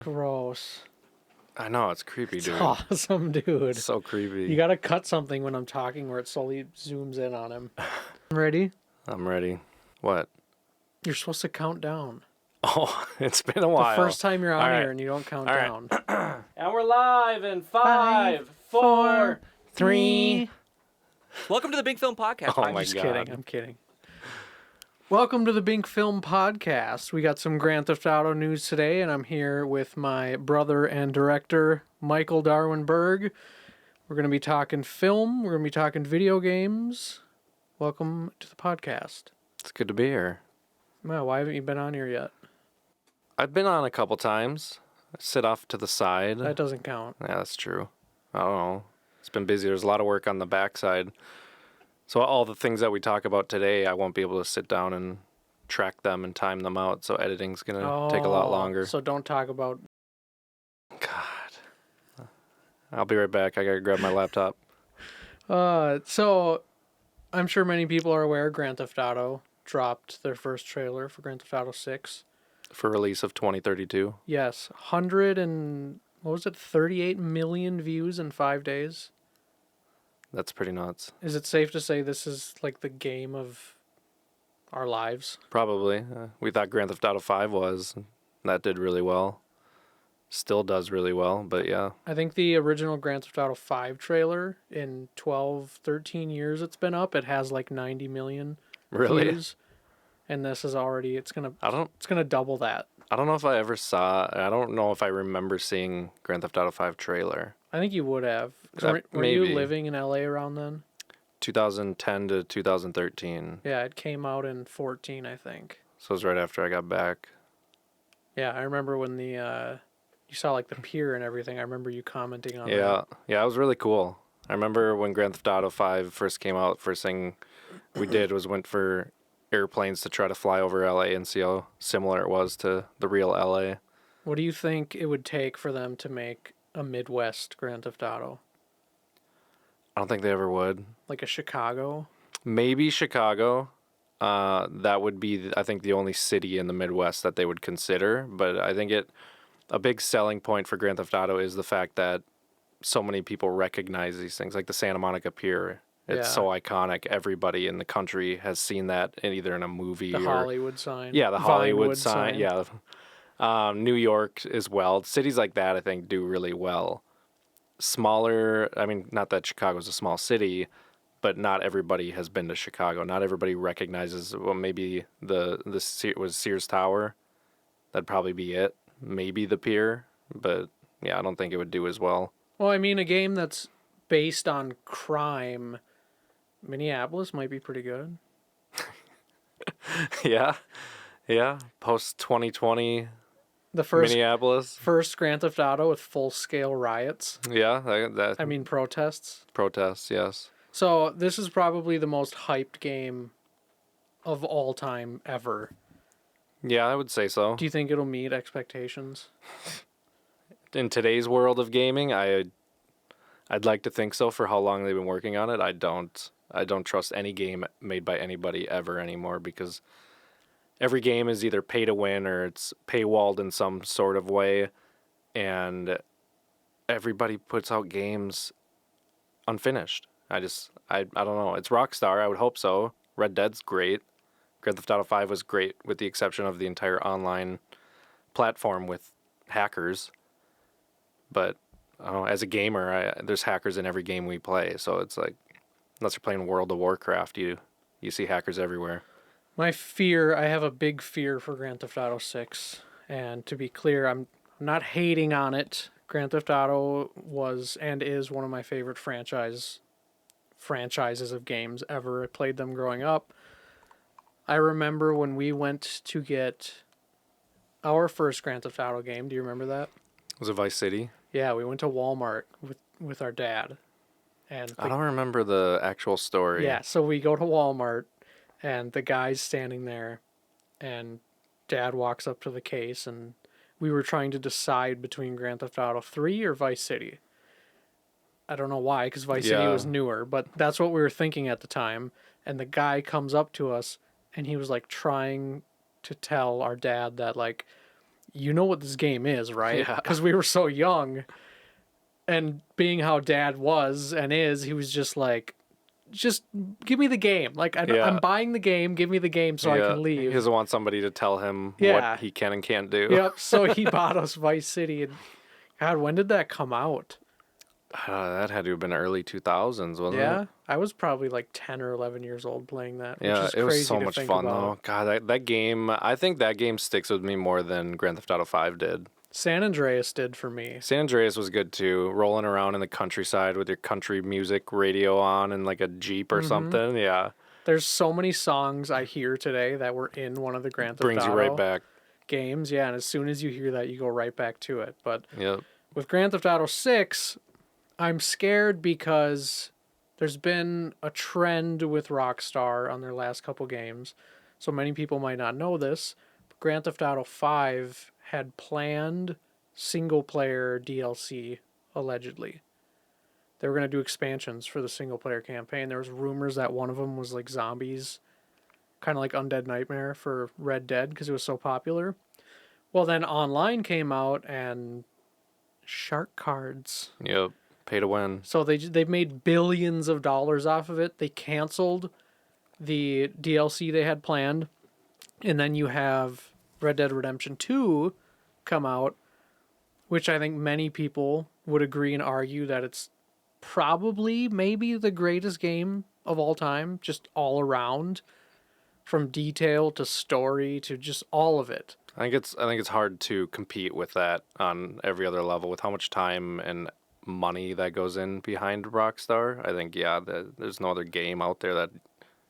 Gross. I know, it's creepy, It's dude. awesome, dude. It's so creepy. You gotta cut something when I'm talking where it slowly zooms in on him. Ready? I'm ready. What? You're supposed to count down. Oh, it's been a while. The first time you're on All right. here and you don't count All right. down. And we're live in 5, 4, 3. Welcome to the Binc Film Podcast. Oh I'm my just God. kidding. I'm kidding. Welcome to the Binc Film Podcast. We got some Grand Theft Auto news today, and I'm here with my brother and director, Michael Darwin Berg. We're going to be talking film. We're going to be talking video games. Welcome to the podcast. It's good to be here. Well, why haven't you been on here yet? I've been on a couple times. I sit off to the side. That doesn't count. Yeah, that's true. I don't know. It's been busy. There's a lot of work on the backside. So all the things that we talk about today, I won't be able to sit down and track them and time them out. So editing's going to take a lot longer. So don't talk about... God. I'll be right back. I got to grab my laptop. So I'm sure many people are aware Grand Theft Auto dropped their first trailer for Grand Theft Auto 6. For release of 2032. Yes, 38 million views in 5 days. That's pretty nuts. Is it safe to say this is like the game of our lives? Probably. We thought Grand Theft Auto 5 was. That did really well. Still does really well, but yeah. I think the original Grand Theft Auto 5 trailer, in 12, 13 years it's been up, it has like 90 million Really? views. And this is already, it's gonna double that. I don't know if I remember seeing Grand Theft Auto 5 trailer. I think you would have. Were you Maybe. living in LA around then? 2010 to 2013. Yeah, it came out in 14, I think. So it was right after I got back. Yeah, I remember when you saw like the pier and everything. I remember you commenting on that. Yeah, it was really cool. I remember when Grand Theft Auto 5 first came out, first thing we did was went for airplanes to try to fly over LA and see how similar it was to the real LA. What do you think it would take for them to make a Midwest Grand Theft Auto? I don't think they ever would. Like a Chicago? Maybe Chicago. That would be, I think, the only city in the Midwest that they would consider. But I think a big selling point for Grand Theft Auto is the fact that so many people recognize these things, like the Santa Monica Pier. It's so iconic. Everybody in the country has seen that either in a movie The or Hollywood sign. Yeah, the Hollywood Vinewood sign. Yeah. New York as well. Cities like that, I think, do really well. Smaller, I mean, not that Chicago's a small city, but not everybody has been to Chicago. Not everybody recognizes, well, maybe was Sears Tower. That'd probably be it. Maybe the pier, but yeah, I don't think it would do as well. Well, I mean, a game that's based on crime, Minneapolis might be pretty good. Yeah. Post 2020 The first Minneapolis. First Grand Theft Auto with full-scale riots. Yeah, Protests. Protests, yes. So this is probably the most hyped game of all time ever. Yeah, I would say so. Do you think it'll meet expectations? In today's world of gaming, I'd like to think so. For how long they've been working on it, I don't trust any game made by anybody ever anymore, because every game is either pay to win or it's paywalled in some sort of way, and everybody puts out games unfinished. I don't know. It's Rockstar. I would hope so. Red Dead's great. Grand Theft Auto 5 was great, with the exception of the entire online platform with hackers. But I don't know, as a gamer, there's hackers in every game we play. So it's like, unless you're playing World of Warcraft, you see hackers everywhere. I have a big fear for Grand Theft Auto 6. And to be clear, I'm not hating on it. Grand Theft Auto was and is one of my favorite franchises of games ever. I played them growing up. I remember when we went to get our first Grand Theft Auto game. Do you remember that? Was it Vice City? Yeah, we went to Walmart with our dad. And I don't remember the actual story. Yeah, so we go to Walmart, and the guy's standing there, and Dad walks up to the case, and we were trying to decide between Grand Theft Auto 3 or Vice City. I don't know why, because Vice City was newer, but that's what we were thinking at the time. And the guy comes up to us, and he was like trying to tell our dad that, like, you know what this game is, right? Yeah. Because we were so young. And being how Dad was and is, he was just like, just give me the game. Like, Yeah. I'm buying the game. Give me the game so I can He leave. doesn't want somebody to tell him Yeah. what he can and can't do. Yep. So he bought us Vice City. And God, when did that come out? That had to have been early 2000s, wasn't Yeah. it? I was probably like 10 or 11 years old playing that. Which Yeah, is it was crazy so to much think fun about. though. God, that game, I think that game sticks with me more than Grand Theft Auto 5 did. San Andreas did for me. San Andreas was good too, rolling around in the countryside with your country music radio on and like a Jeep or something. Yeah, There's so many songs I hear today that were in one of the Grand Theft brings Auto you right back. games. Yeah, and as soon as you hear that, you go right back to it. But Yep. with Grand Theft Auto 6, I'm scared because there's been a trend with Rockstar on their last couple games. So many people might not know this, but Grand Theft Auto 5 had planned single player DLC, allegedly. They were going to do expansions for the single player campaign. There was rumors that one of them was like zombies, kind of like Undead Nightmare for Red Dead because it was so popular. Well, then online came out and shark cards. Yep. Pay to win. So they've made billions of dollars off of it. They canceled the DLC they had planned, and then you have Red Dead Redemption 2 come out, which I think many people would agree and argue that it's probably maybe the greatest game of all time, just all around, from detail to story to just all of it. I think it's hard to compete with that on every other level with how much time and money that goes in behind Rockstar. I think there's no other game out there that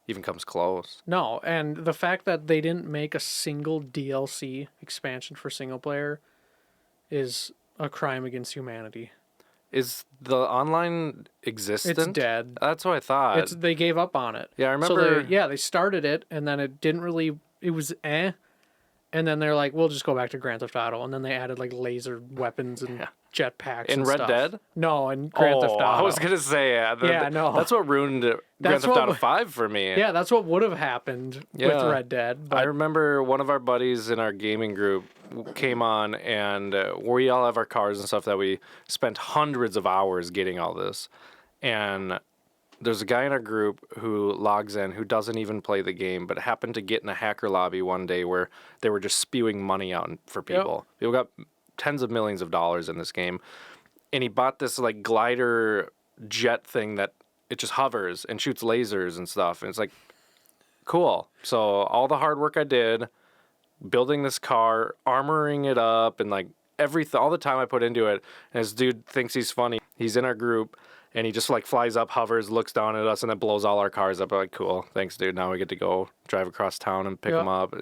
even comes close. No, and the fact that they didn't make a single DLC expansion for single player is a crime against humanity. Is the online existent? It's dead. That's what I thought. They gave up on it. Yeah, I remember. So they started it and then it didn't really. It was and then they're like, we'll just go back to Grand Theft Auto, and then they added like laser weapons and jetpacks. In and Red stuff. Dead? No, in Grand Theft Auto. I was gonna say no. That's what ruined Grand Theft Auto 5 for me. Yeah, that's what would have happened with Red Dead. But I remember one of our buddies in our gaming group came on, and we all have our cars and stuff that we spent hundreds of hours getting all this, and there's a guy in our group who logs in who doesn't even play the game, but happened to get in a hacker lobby one day where they were just spewing money out for people. Yep. People got tens of millions of dollars in this game, and he bought this like glider jet thing that it just hovers and shoots lasers and stuff, and it's like cool. So all the hard work I did building this car, armoring it up, and like all the time I put into it, and this dude thinks he's funny. He's in our group, and he just like flies up, hovers, looks down at us, and then blows all our cars up. We're like, cool, thanks, dude. Now we get to go drive across town and pick them up.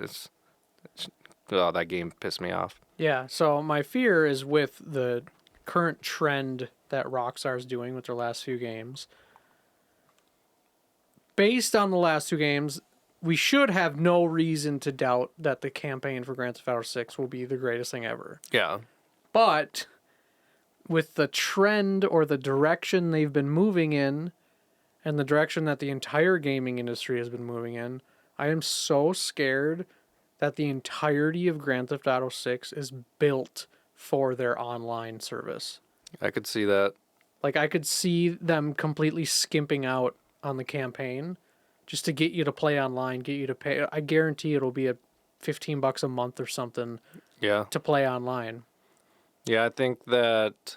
That game pissed me off. Yeah, so my fear is with the current trend that Rockstar is doing with their last few games. Based on the last two games, we should have no reason to doubt that the campaign for Grand Theft Auto 6 will be the greatest thing ever. Yeah. But with the trend or the direction they've been moving in and the direction that the entire gaming industry has been moving in, I am so scared that the entirety of Grand Theft Auto 6 is built for their online service. I could see that. Like, I could see them completely skimping out on the campaign just to get you to play online, get you to pay. I guarantee it'll be $15 a month or something to play online. Yeah, I think that...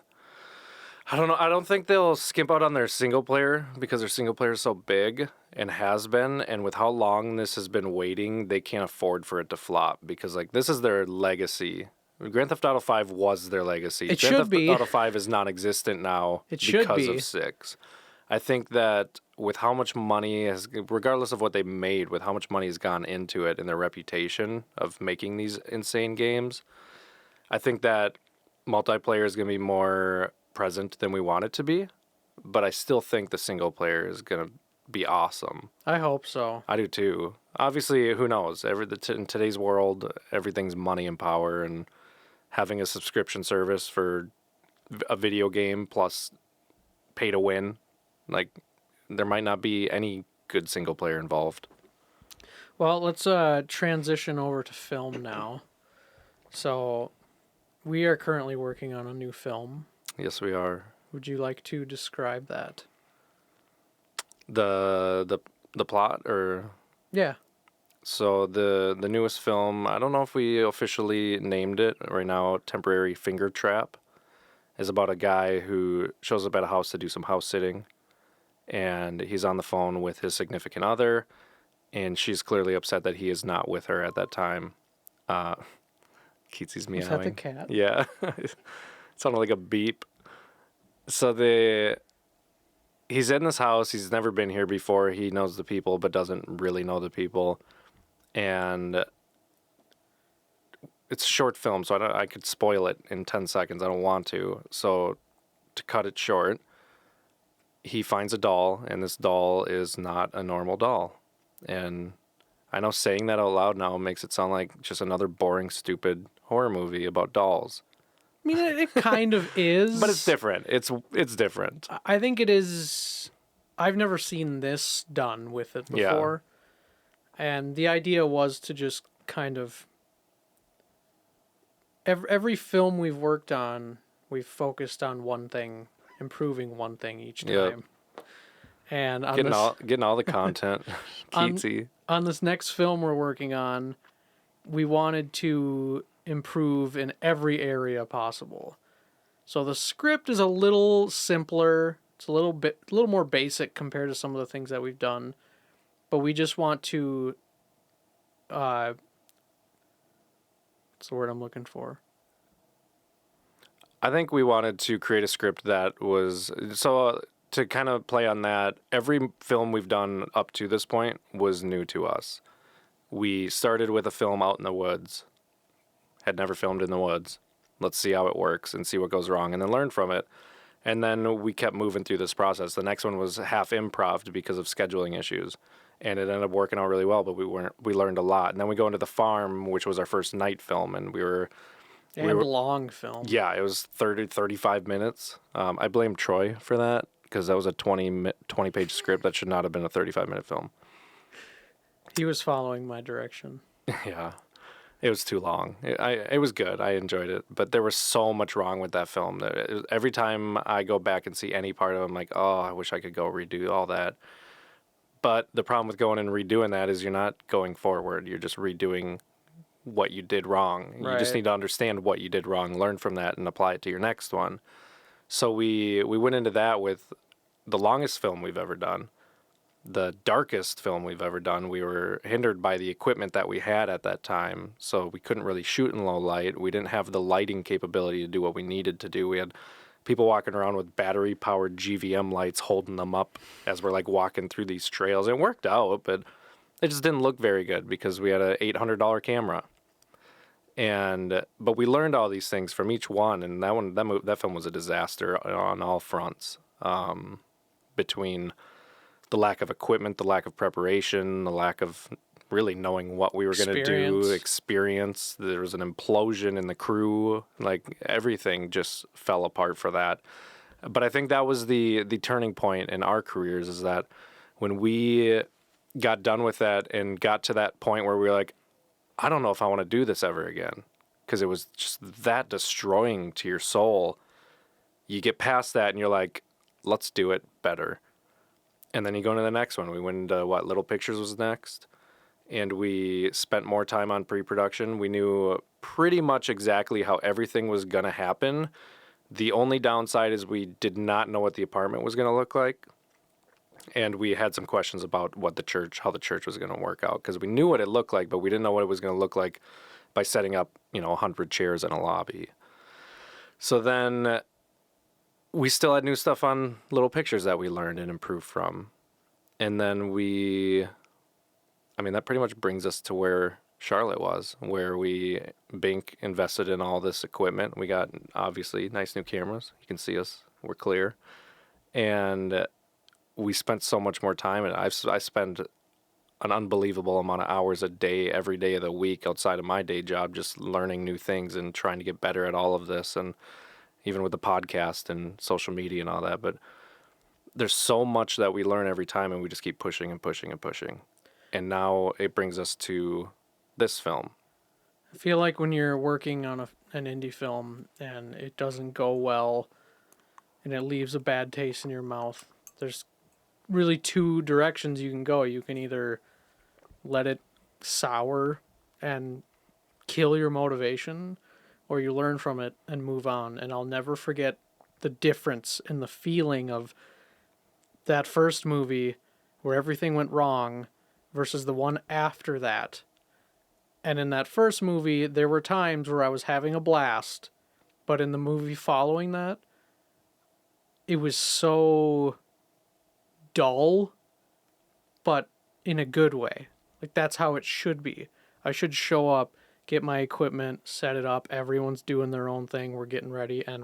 I don't know. I don't think they'll skimp out on their single player because their single player is so big and has been. And with how long this has been waiting, they can't afford for it to flop because, like, this is their legacy. Grand Theft Auto 5 was their legacy. It Grand should Theft be. Auto 5 is non-existent now because of 6. I think that with how much money has, regardless of what they made, with how much money has gone into it and their reputation of making these insane games, I think that multiplayer is going to be more present than we want it to be. But I still think the single player is going to be awesome. I hope so. I do too. Obviously, who knows? In today's world, everything's money and power, and having a subscription service for a video game plus pay to win, like, there might not be any good single player involved. Well, let's transition over to film now. So We are currently working on a new film. Yes, we are. Would you like to describe that? The plot, or Yeah. so the newest film, I don't know if we officially named it right now. Temporary Finger Trap is about a guy who shows up at a house to do some house sitting, and he's on the phone with his significant other, and she's clearly upset that he is not with her at that time. Uh, Keatsy's Was that the meowing. cat? Yeah, it sounded like a beep. So he's in this house. He's never been here before. He knows the people, but doesn't really know the people. And it's a short film, so I could spoil it in 10 seconds. I don't want to. So to cut it short, he finds a doll, and this doll is not a normal doll. And I know saying that out loud now makes it sound like just another boring, stupid horror movie about dolls. I mean, it kind of is. But it's different. It's different. I think it is. I've never seen this done with it Yeah. before. And the idea was to just kind of. Every film we've worked on, we've focused on one thing, improving one thing each Yep. time. And on Getting all the content. Keatsy. on this next film we're working on, we wanted to improve in every area possible. So the script is a little simpler. It's a little more basic compared to some of the things that we've done, but we just want to. What's the word I'm looking for? I think we wanted to create a script that was to kind of play on that. Every film we've done up to this point was new to us. We started with a film out in the woods. Had never filmed in the woods. Let's see how it works and see what goes wrong, and then learn from it. And then we kept moving through this process. The next one was half improv because of scheduling issues, and it ended up working out really well. But we learned a lot. And then we go into the farm, which was our first night film, and we were Long film. yeah, it was 35 minutes. I blame Troy for that because that was a 20-page script that should not have been a 35-minute film. He was following my direction. Yeah. It was too long. It was good. I enjoyed it. But there was so much wrong with that film. That every time I go back and see any part of it, I'm like, oh, I wish I could go redo all that. But the problem with going and redoing that is you're not going forward. You're just redoing what you did wrong. You just Right. need to understand what you did wrong, learn from that, and apply it to your next one. So we went into that with the longest film we've ever done. The darkest film we've ever done. We were hindered by the equipment that we had at that time, so we couldn't really shoot in low light. We didn't have the lighting capability to do what we needed to do. We had people walking around with battery-powered GVM lights holding them up as we're like walking through these trails. It worked out, but it just didn't look very good because we had a $800 camera. But we learned all these things from each one, and that film was a disaster on all fronts. Between the lack of equipment, the lack of preparation, the lack of really knowing what we were going to do, experience. There was an implosion in the crew. Like everything just fell apart for that. But I think that was the turning point in our careers, is that when we got done with that and got to that point where we were like, I don't know if I want to do this ever again, because it was just that destroying to your soul. You get past that and you're like, let's do it better. And then you go into the next one. We went into Little Pictures was next. And we spent more time on pre-production. We knew pretty much exactly how everything was going to happen. The only downside is we did not know what the apartment was going to look like. And we had some questions about how the church was going to work out. Because we knew what it looked like, but we didn't know what it was going to look like by setting up, 100 chairs in a lobby. So then we still had new stuff on Little Pictures that we learned and improved from. And then that pretty much brings us to where Charlotte was, where Binc invested in all this equipment. We got, obviously, nice new cameras. You can see us. We're clear. And we spent so much more time, and I spend an unbelievable amount of hours a day, every day of the week outside of my day job, just learning new things and trying to get better at all of this. And even with the podcast and social media and all that. But there's so much that we learn every time, and we just keep pushing and pushing and pushing. And now it brings us to this film. I feel like when you're working on an indie film and it doesn't go well and it leaves a bad taste in your mouth, there's really two directions you can go. You can either let it sour and kill your motivation, or you learn from it and move on. And I'll never forget the difference in the feeling of that first movie where everything went wrong versus the one after that. And in that first movie, there were times where I was having a blast, but in the movie following that, it was so dull, but in a good way. Like, that's how it should be. I should show up, get my equipment, set it up, everyone's doing their own thing, we're getting ready, and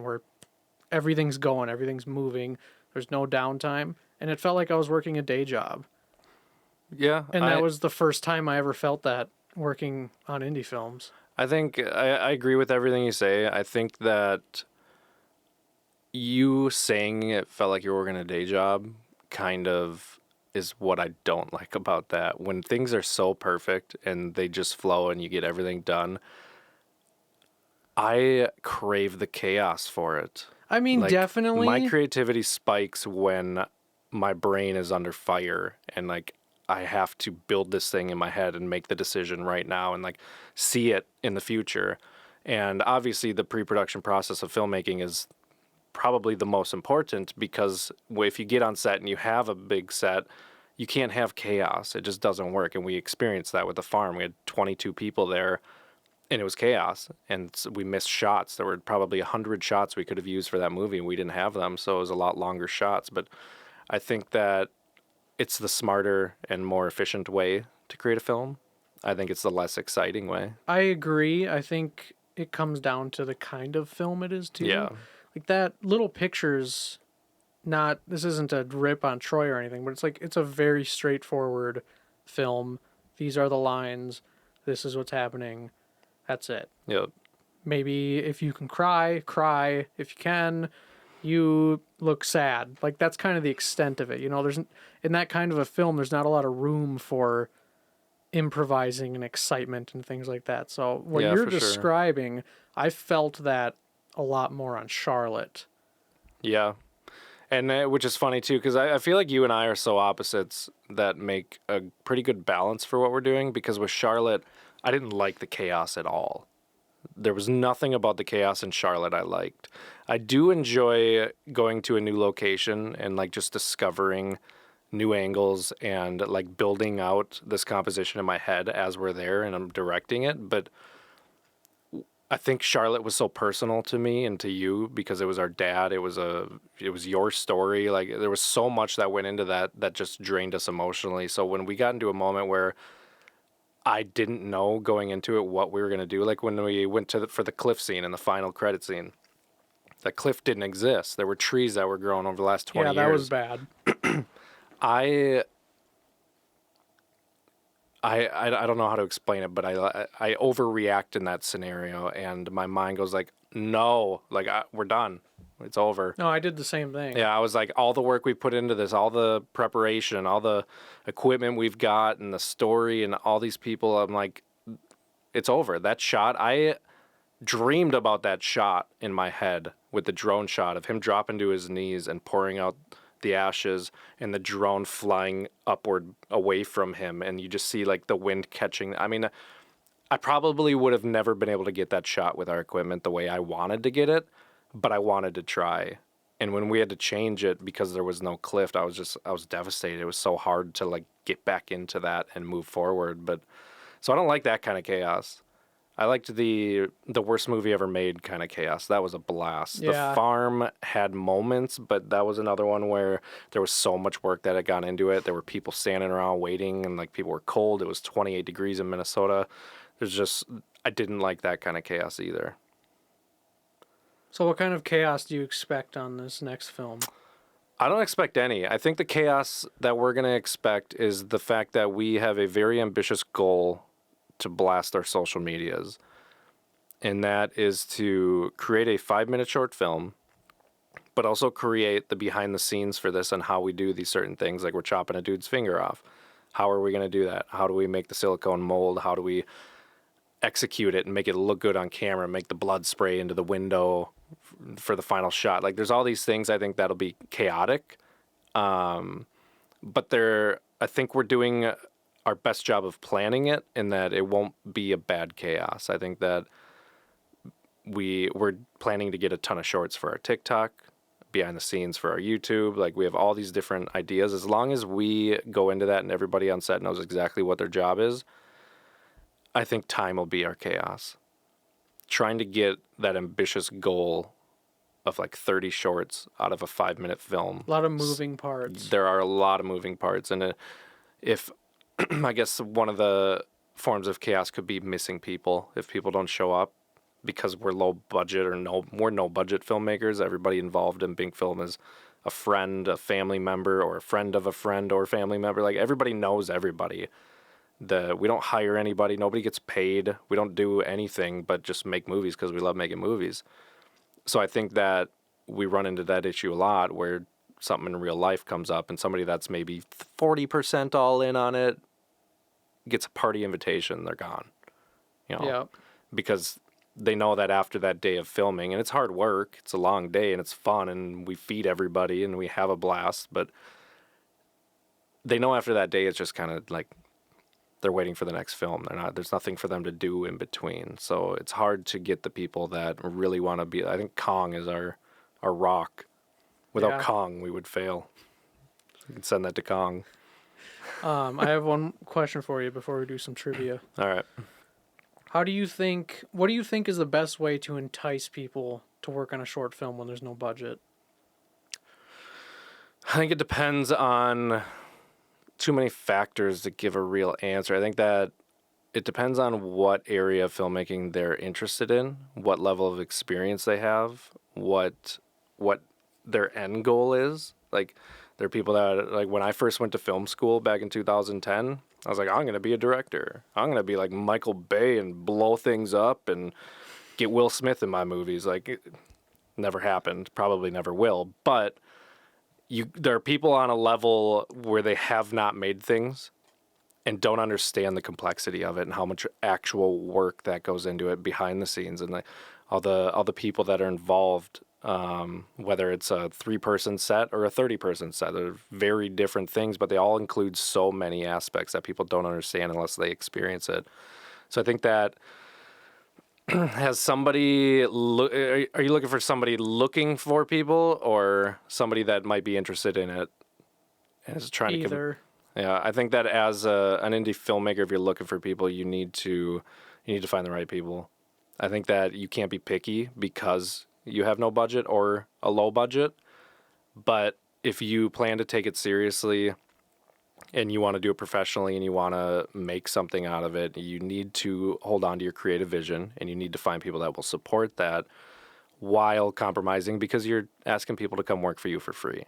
everything's going, everything's moving, there's no downtime, and it felt like I was working a day job. Yeah, And that was the first time I ever felt that working on indie films. I think I agree with everything you say. I think that you saying it felt like you were working a day job kind of is what I don't like about that. When things are so perfect and they just flow and you get everything done, I crave the chaos for it. I mean, Like, definitely. my creativity spikes when my brain is under fire and like I have to build this thing in my head and make the decision right now and like see it in the future. And obviously the pre-production process of filmmaking is probably the most important, because if you get on set and you have a big set, you can't have chaos. It just doesn't work. And we experienced that with the farm. We had 22 people there and it was chaos, and we missed shots. There were probably 100 shots we could have used for that movie and we didn't have them. So it was a lot longer shots. But I think that it's the smarter and more efficient way to create a film. I think it's the less exciting way. I agree. I think it comes down to the kind of film it is, too. Yeah. Like, that little picture's not, this isn't a rip on Troy or anything, but it's like, it's a very straightforward film. These are the lines. This is what's happening. That's it. Yep. Maybe if you can cry, cry. If you can, you look sad. Like, that's kind of the extent of it. You know, in that kind of a film, there's not a lot of room for improvising and excitement and things like that. So what Yeah, you're for sure. describing, I felt that a lot more on Charlotte. Yeah. And which is funny too, because I feel like you and I are so opposites that make a pretty good balance for what we're doing. Because with Charlotte, I didn't like the chaos at all. There was nothing about the chaos in Charlotte I liked. I do enjoy going to a new location and like just discovering new angles and like building out this composition in my head as we're there and I'm directing it. But I think Charlotte was so personal to me and to you because it was our dad. It was your story. Like, there was so much that went into that just drained us emotionally. So when we got into a moment where I didn't know going into it what we were going to do, like when we went for the cliff scene and the final credit scene, that cliff didn't exist. There were trees that were growing over the last 20 years. Yeah, that was bad. I don't know how to explain it, but I overreact in that scenario, and my mind goes like, no, like we're done, it's over. No, I did the same thing. Yeah, I was like, all the work we put into this, all the preparation, all the equipment we've got, and the story, and all these people, I'm like, it's over. That shot, I dreamed about that shot in my head with the drone shot of him dropping to his knees and pouring out the ashes and the drone flying upward away from him, and you just see like the wind catching. I mean, I probably would have never been able to get that shot with our equipment the way I wanted to get it, but I wanted to try. And when we had to change it because there was no cliff, I was devastated. It was so hard to like get back into that and move forward. But so I don't like that kind of chaos. I liked the worst movie ever made kind of chaos. That was a blast. Yeah. The farm had moments, but that was another one where there was so much work that had gone into it. There were people standing around waiting, and like people were cold. It was 28 degrees in Minnesota. I didn't like that kind of chaos either. So what kind of chaos do you expect on this next film? I don't expect any. I think the chaos that we're going to expect is the fact that we have a very ambitious goal to blast our social medias. And that is to create a 5-minute short film, but also create the behind the scenes for this and how we do these certain things. Like, we're chopping a dude's finger off. How are we going to do that? How do we make the silicone mold? How do we execute it and make it look good on camera, make the blood spray into the window for the final shot. Like there's all these things I think that'll be chaotic. But I think we're doing our best job of planning it in that it won't be a bad chaos. I think that we're planning to get a ton of shorts for our TikTok, behind the scenes for our YouTube. Like we have all these different ideas. As long as we go into that and everybody on set knows exactly what their job is, I think time will be our chaos. Trying to get that ambitious goal of like 30 shorts out of a 5-minute film. A lot of moving parts. There are a lot of moving parts. And if I guess one of the forms of chaos could be missing people. If people don't show up because we're low budget or we're no budget filmmakers, everybody involved in Binc Film is a friend, a family member, or a friend of a friend or family member. Like everybody knows everybody. We don't hire anybody. Nobody gets paid. We don't do anything but just make movies because we love making movies. So I think that we run into that issue a lot where something in real life comes up and somebody that's maybe 40% all in on it gets a party invitation, they're gone. Yeah. Because they know that after that day of filming, and it's hard work, it's a long day and it's fun and we feed everybody and we have a blast, but they know after that day it's just kind of like they're waiting for the next film. There's nothing for them to do in between. So it's hard to get the people that really want to be. I think Kong is our rock. Without Kong, we would fail. You can send that to Kong. I have one question for you before we do some trivia. All right. What do you think is the best way to entice people to work on a short film when there's no budget? I think it depends on too many factors to give a real answer. I think that it depends on what area of filmmaking they're interested in, what level of experience they have, what their end goal is. Like there are people that, like when I first went to film school back in 2010, I was like, I'm going to be a director. I'm going to be like Michael Bay and blow things up and get Will Smith in my movies. Like it never happened, probably never will, but there are people on a level where they have not made things and don't understand the complexity of it and how much actual work that goes into it behind the scenes and all the people that are involved, whether it's a 3-person set or a 30-person set. They're very different things, but they all include so many aspects that people don't understand unless they experience it. So I think that has somebody are you looking for somebody looking for people or somebody that might be interested in it and is trying Either. Yeah, I think that as an indie filmmaker, if you're looking for people, you need to find the right people. I think that you can't be picky because you have no budget or a low budget, but if you plan to take it seriously and you want to do it professionally and you want to make something out of it, you need to hold on to your creative vision and you need to find people that will support that while compromising because you're asking people to come work for you for free.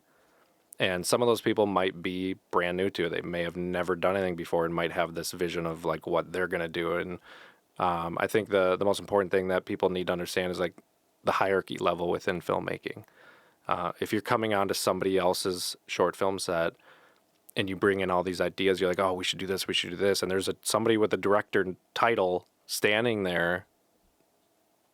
And some of those people might be brand new to it. They may have never done anything before and might have this vision of like what they're going to do. And I think the most important thing that people need to understand is like the hierarchy level within filmmaking. If you're coming onto somebody else's short film set and you bring in all these ideas, you're like, oh, we should do this. And there's somebody with a director title standing there.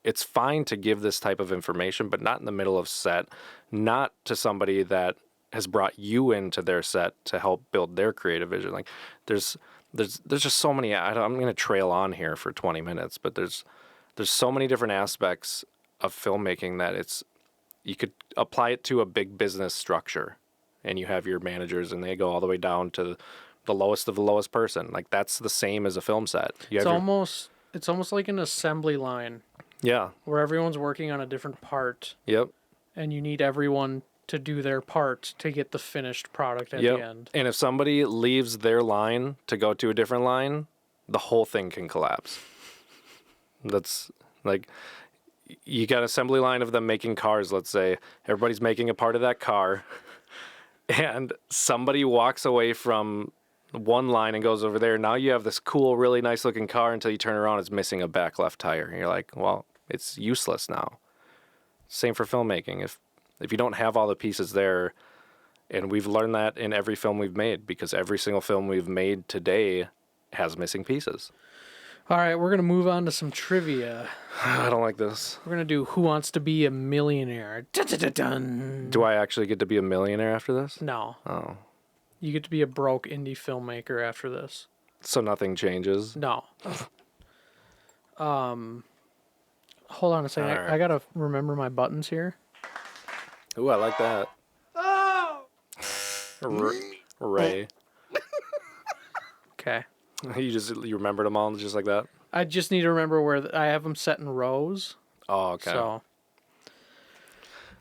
It's fine to give this type of information, but not in the middle of set, not to somebody that has brought you into their set to help build their creative vision. Like there's just so many, I'm going to trail on here for 20 minutes, but there's so many different aspects of filmmaking that you could apply it to a big business structure and you have your managers and they go all the way down to the lowest of the lowest person. Like that's the same as a film set. It's almost like an assembly line. Yeah. Where everyone's working on a different part. Yep. And you need everyone to do their part to get the finished product at the end. And if somebody leaves their line to go to a different line, the whole thing can collapse. That's like, you got an assembly line of them making cars, let's say. Everybody's making a part of that car. And somebody walks away from one line and goes over there. Now you have this cool, really nice looking car until you turn around, it's missing a back left tire. And you're like, well, it's useless now. Same for filmmaking. If you don't have all the pieces there, and we've learned that in every film we've made, because every single film we've made today has missing pieces. All right, we're going to move on to some trivia. I don't like this. We're going to do Who Wants to Be a Millionaire? Dun, dun, dun, dun. Do I actually get to be a millionaire after this? No. Oh. You get to be a broke indie filmmaker after this. So nothing changes? No. Hold on a second. All right. I got to remember my buttons here. Ooh, I like that. Ray. Okay. You remembered them all just like that? I just need to remember where I have them set in rows. Oh, okay. So,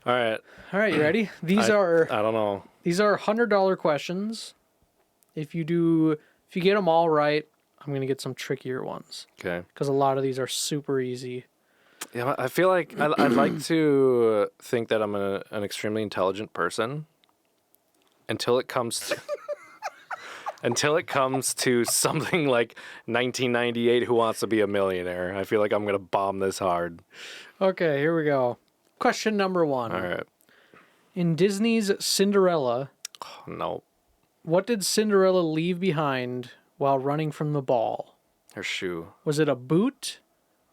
All right. all right, you ready? These I are don't know. $100 questions. If you get them all right, I'm going to get some trickier ones Okay. because a lot of these are super easy. Yeah, I feel like I'd like to think that I'm an extremely intelligent person until it comes to something like 1998 Who Wants to Be a Millionaire. I feel like I'm going to bomb this hard. Okay, here we go. Question number 1. All right. In Disney's Cinderella, Oh, no. what did Cinderella leave behind while running from the ball? Her shoe. Was it a boot,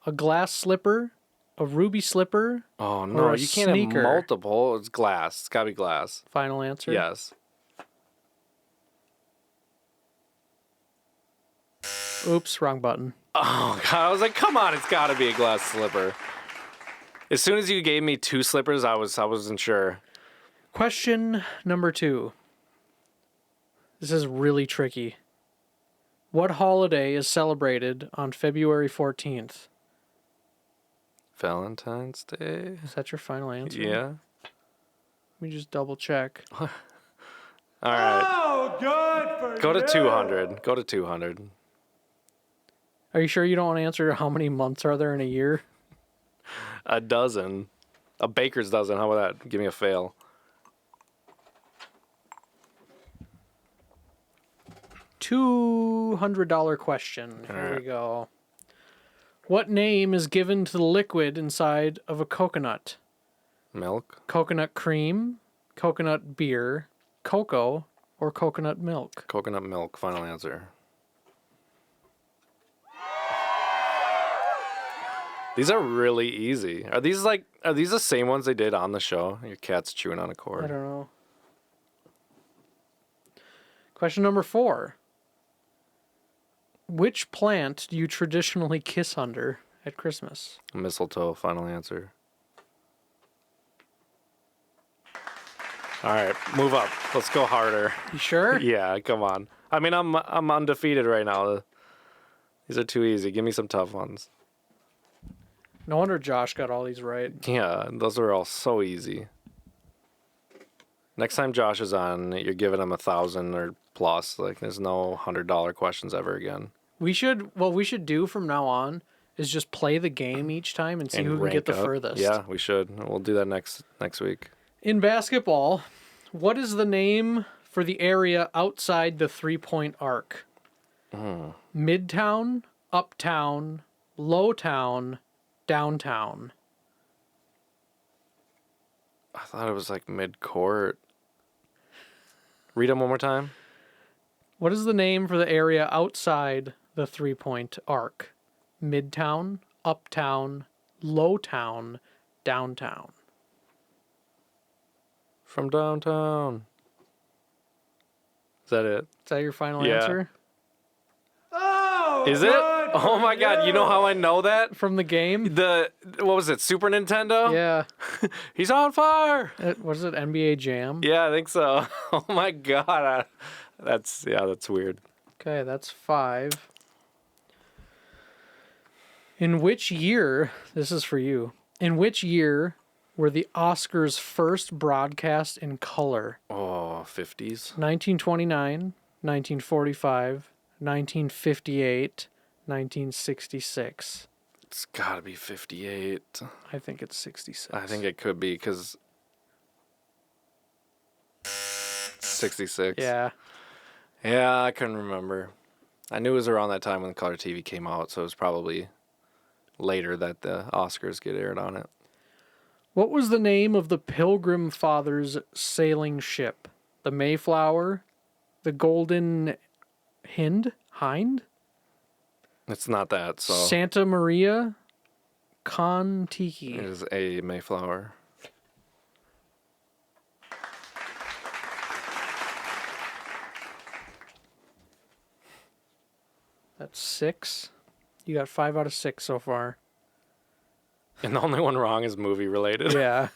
a glass slipper, a ruby slipper? Oh, no. a You can't sneaker? have multiple. It's glass. It's got to be glass. Final answer? Yes. Oops, wrong button. Oh, God. I was like, come on. It's got to be a glass slipper. As soon as you gave me 2 slippers, I wasn't sure. Question number 2. This is really tricky. What holiday is celebrated on February 14th? Valentine's Day? Is that your final answer? Yeah. Let me just double check. All right. Oh, good for Go to you. 200. Go to 200. Are you sure you don't want to answer how many months are there in a year? A dozen. A baker's dozen. How about that? Give me a fail. $200 question. Here we go. What name is given to the liquid inside of a coconut? Milk? Coconut cream, coconut beer, cocoa, or coconut milk? Coconut milk. Final answer. These are really easy. Are these the same ones they did on the show? Your cat's chewing on a I cord. don't know. Question number 4. Which plant do you traditionally kiss under at Christmas? Mistletoe. Final answer. All right, move up. Let's go harder. You sure? Yeah, come on. I mean, I'm undefeated right now. These are too easy. Give me some tough ones. No wonder Josh got all these right. Yeah, those are all so easy. Next time Josh is on, you're giving him 1,000 or plus. Like, there's no $100 questions ever again. What we should do from now on is just play the game each time and see And who can rank get the up. furthest. Yeah, we should. We'll do that next week. In basketball, what is the name for the area outside the three-point arc? Midtown, uptown, lowtown, downtown. I thought it was like mid-court. Read them one more time. What is the name for the area outside the three-point arc? Midtown, uptown, lowtown, downtown. From downtown. Is that it? Is that your final Yeah. answer? Oh, Is it? good Oh my God! You know how I know that? From the game? What was it? Super Nintendo? Yeah. He's on fire. What is it? NBA Jam? Yeah, I think so. Oh my God! That's weird. Okay, that's 5. In which year, this is for you, in which year were the Oscars first broadcast in color? Oh, 50s. 1929, 1945, 1958, 1966. It's got to be 58. I think it's 66. I think it could be because 66. Yeah. Yeah, I couldn't remember. I knew it was around that time when color TV came out, so it was probably later that the Oscars get aired on it. What was the name of the Pilgrim Fathers sailing ship? The Mayflower? The Golden Hind? It's not that, so Santa Maria Kon-Tiki. it is a Mayflower. That's 6. You got 5 out of 6 so far. And the only one wrong is movie related. Yeah.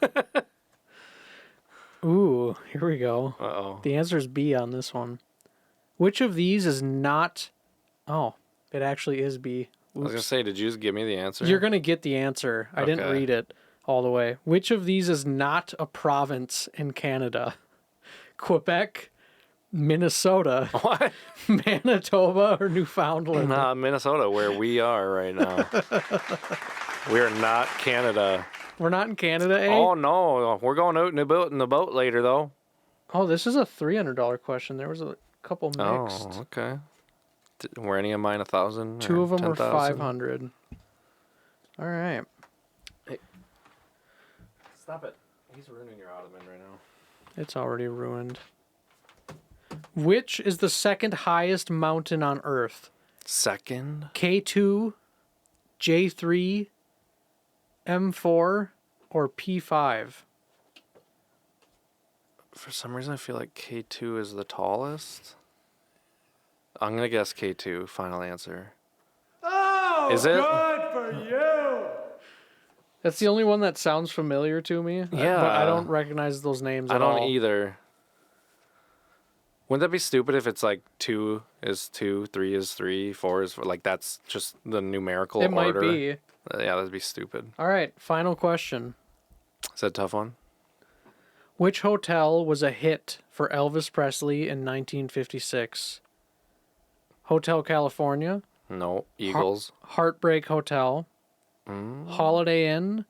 Ooh, here we go. Uh-oh. The answer is B on this one. Which of these is not... Oh, it actually is B. I was going to say, did you just give me the answer? You're going to get the answer. I didn't Okay. read it all the way. Which of these is not a province in Canada? Quebec, Minnesota, What? Manitoba, or Newfoundland? Minnesota, where we are right now. We are not Canada. We're not in Canada, eh? Oh, no. We're going out in the boat later, though. Oh, this is a $300 question. There was a couple mixed. Oh, okay. Were any of mine 1,000? 2 of them were 10,000? 500. All right. Stop it. He's ruining your ottoman right now. It's already ruined. Which is the second highest mountain on Earth? Second? K2, J3, M4, or P5? For some reason, I feel like K2 is the tallest. I'm going to guess K2. Final answer. Oh, Is it? good for you. That's the only one that sounds familiar to me. Yeah. But I don't recognize those names I at don't all. either. Wouldn't that be stupid if it's like 2 is 2, 3 is 3, 4 is 4? Like, that's just the numerical It might order. be. Yeah, that'd be stupid. All right, final question. Is that a tough one? Which hotel was a hit for Elvis Presley in 1956? Hotel California, No. Eagles. Heartbreak Hotel, Holiday Inn,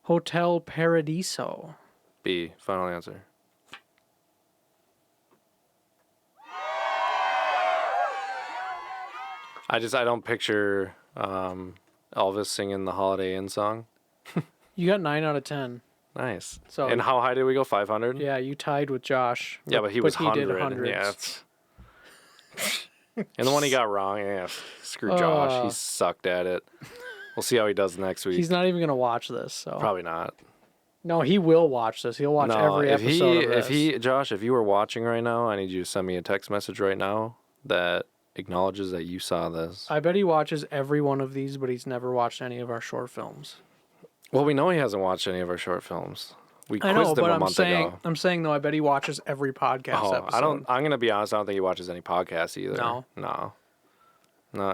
Hotel Paradiso. B. Final answer. I don't picture Elvis singing the Holiday Inn song. You got 9 out of 10. Nice. So- and how high did we go? 500? Yeah, you tied with Josh. Yeah, but he was did 100. hundreds. Yeah. And the one he got wrong, yeah, screw Josh. He sucked at it. We'll see how he does next week. He's not even gonna watch this. So Probably not. no, he will watch this. He'll watch every episode of this. Josh, if you were watching right now, I need you to send me a text message right now that acknowledges that you saw this. I bet he watches every one of these, but he's never watched any of our short films. Well, we know he hasn't watched any of our short films. We I quizzed know, him but a month ago. I'm saying though, I bet he watches every podcast Oh, episode. I'm gonna be honest. I don't think he watches any podcasts either. No.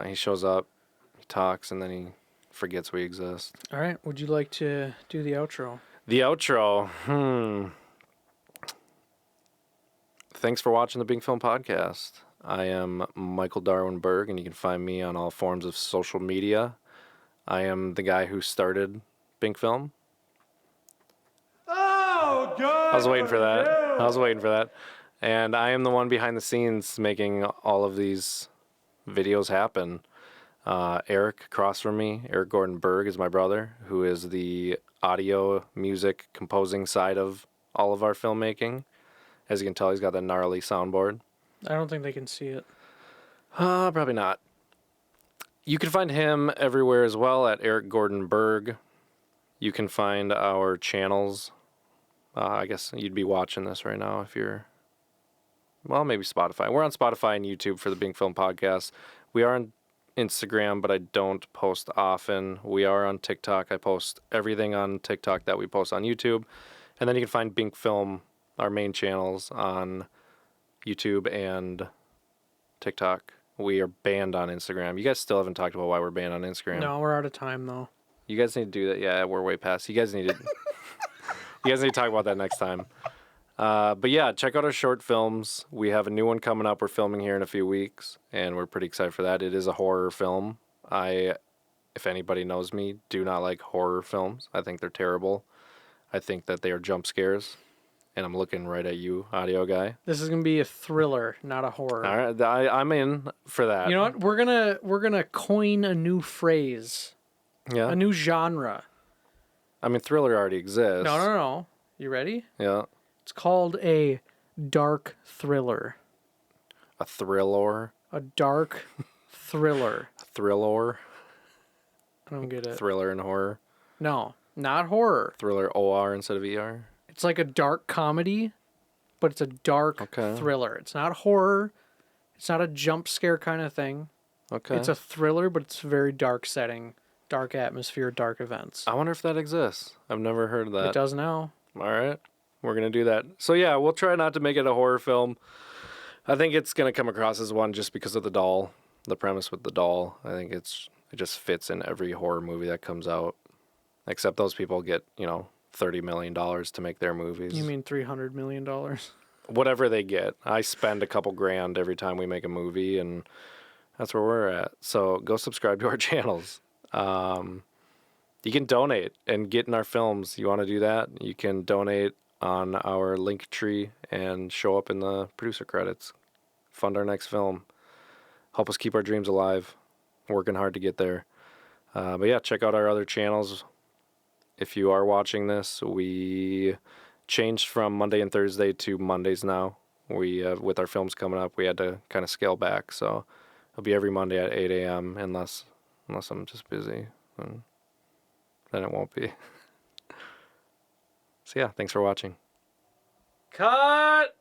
He shows up, he talks, and then he forgets we exist. All right, would you like to do the outro? The outro. Thanks for watching the Binc Film Podcast. I am Michael Darwin Berg, and you can find me on all forms of social media. I am the guy who started Binc Film. Oh, good. I was waiting for that. you. I was waiting for that. And I am the one behind the scenes making all of these videos happen. Eric across from me, Eric Gordon Berg, is my brother, who is the audio, music, composing side of all of our filmmaking. As you can tell, he's got that gnarly soundboard. I don't think they can see it. Probably not. You can find him everywhere as well at Eric Gordon Berg. You can find our channels. I guess you'd be watching this right now if you're... Well, maybe Spotify. We're on Spotify and YouTube for the Binc Film Podcast. We are on Instagram, but I don't post often. We are on TikTok. I post everything on TikTok that we post on YouTube. And then you can find Binc Film, our main channels, on YouTube and TikTok. We are banned on Instagram. You guys still haven't talked about why we're banned on Instagram. No, we're out of time though. You guys need to do that. Yeah, we're way past. You guys need to... You guys need to talk about that next time. But yeah, check out our short films. We have a new one coming up. We're filming here in a few weeks, and we're pretty excited for that. It is a horror film. If anybody knows me, do not like horror films. I think they're terrible. I think that they are jump scares. And I'm looking right at you, audio guy. This is gonna be a thriller, not a horror. All right, I'm in for that. You know what? We're gonna coin a new phrase, Yeah. a new genre. I mean, thriller already exists. No. You ready? Yeah. It's called a dark thriller. A thriller. A dark thriller. thriller, I don't get it. thriller and horror, No, not horror. thriller OR instead of ER. It's like a dark comedy, but it's a dark Okay. thriller. It's not horror. It's not a jump scare kind of thing. Okay. It's a thriller, but it's a very dark setting, dark atmosphere, dark events. I wonder if that exists. I've never heard of that. It does now. All right. We're going to do that. So, yeah, we'll try not to make it a horror film. I think it's going to come across as one just because of the doll, the premise with the doll. I think it just fits in every horror movie that comes out, except those people get, $30 million to make their movies. You mean $300 million? Whatever they get. I spend a couple grand every time we make a movie, and that's where we're at. So go subscribe to our channels. You can donate and get in our films. You want to do that? You can donate on our link tree and show up in the producer credits. Fund our next film. Help us keep our dreams alive. Working hard to get there. But yeah, check out our other channels. If you are watching this, we changed from Monday and Thursday to Mondays now. We with our films coming up, we had to kind of scale back. So it'll be every Monday at 8 a.m. unless I'm just busy. And then it won't be. So yeah, thanks for watching. Cut!